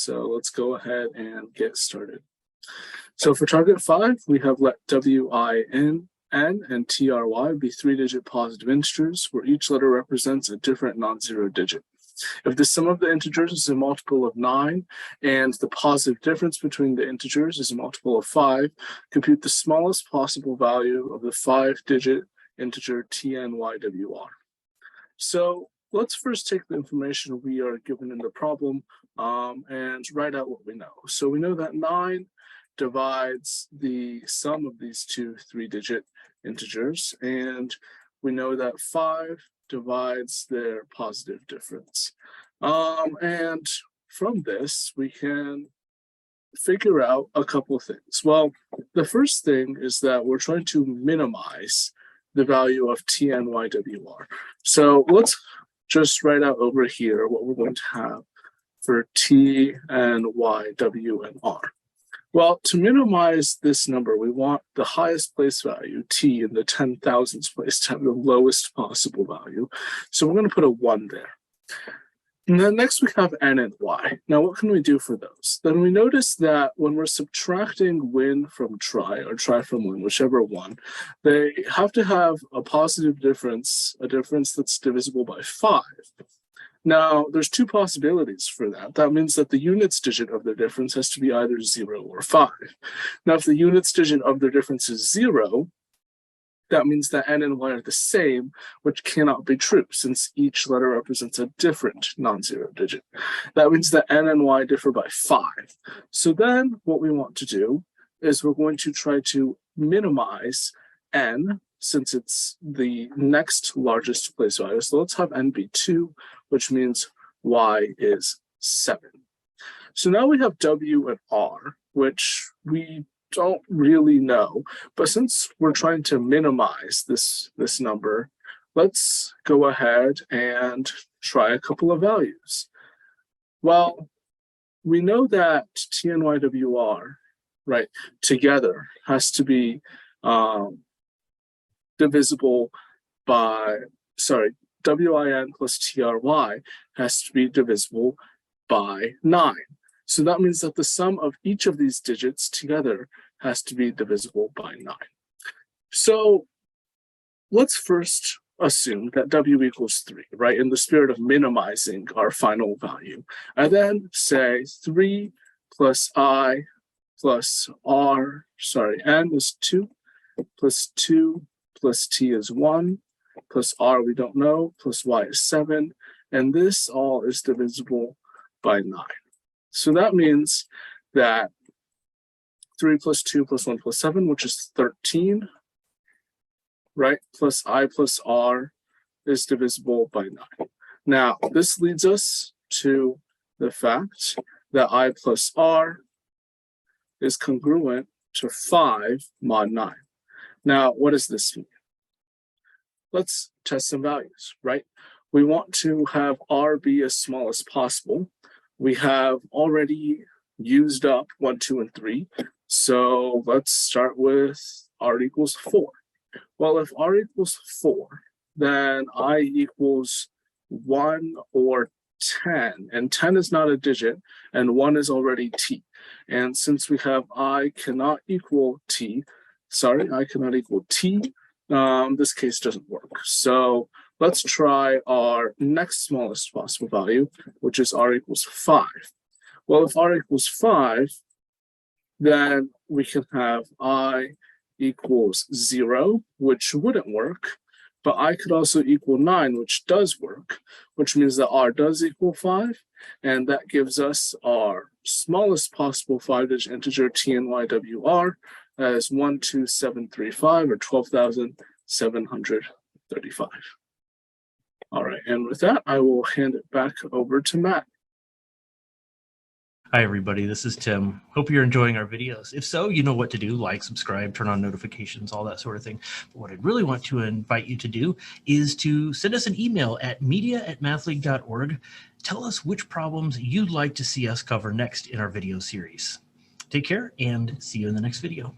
So let's go ahead and get started. So for target 5, we have let WIN, N, and TRY be 3-digit positive integers where each letter represents a different non-zero digit. If the sum of the integers is a multiple of 9 and the positive difference between the integers is a multiple of 5, compute the smallest possible value of the 5-digit integer TNYWR. So let's first take the information we are given in the problem and write out what we know. So we know that 9 divides the sum of these two 3-digit integers, and we know that 5 divides their positive difference. And from this, we can figure out a couple of things. Well, the first thing is that we're trying to minimize the value of TNYWR. So let's just write out over here what we're going to have for T and Y, W, and R. Well, to minimize this number, we want the highest place value, T, in the 10,000s place to have the lowest possible value. So we're going to put a 1 there. And then next we have N and Y. Now, what can we do for those? Then we notice that when we're subtracting win from try, or try from win, whichever one, they have to have a positive difference, a difference that's divisible by 5. Now, there's two possibilities for that. That means that the units digit of the difference has to be either 0 or 5. Now, if the units digit of the difference is 0, that means that N and Y are the same, which cannot be true since each letter represents a different non-zero digit. That means that N and Y differ by 5. So then what we want to do is we're going to try to minimize N, since it's the next largest place value. So let's have N be 2, which means Y is 7. So now we have W and R, which we don't really know. But since we're trying to minimize this number, let's go ahead and try a couple of values. Well, we know that TNYWR, right, together has to be divisible by, WIN plus TRY has to be divisible by 9. So that means that the sum of each of these digits together has to be divisible by 9. So let's first assume that W equals 3, right, in the spirit of minimizing our final value. And then say 3 plus I plus R, N is 2, plus 2 plus T is 1, plus R we don't know, plus Y is 7, and this all is divisible by 9. So that means that 3 plus 2 plus 1 plus 7, which is 13, right, plus I plus R is divisible by 9. Now, this leads us to the fact that I plus R is congruent to 5 mod 9. Now, what does this mean? Let's test some values, right? We want to have R be as small as possible. We have already used up 1, 2, and 3. So let's start with R equals 4. Well, if R equals 4, then I equals 1 or 10. And 10 is not a digit, and 1 is already T. And since we have I cannot equal T, this case doesn't work. So let's try our next smallest possible value, which is R equals 5. Well, if R equals 5, then we can have I equals 0, which wouldn't work, but I could also equal 9, which does work, which means that R does equal 5, and that gives us our smallest possible 5-digit integer TNYWR as 12735, or 12,735. All right, and with that, I will hand it back over to Matt. Hi, everybody. This is Tim. Hope you're enjoying our videos. If so, you know what to do. Like, subscribe, turn on notifications, all that sort of thing. But what I'd really want to invite you to do is to send us an email at media@mathleague.org. Tell us which problems you'd like to see us cover next in our video series. Take care and see you in the next video.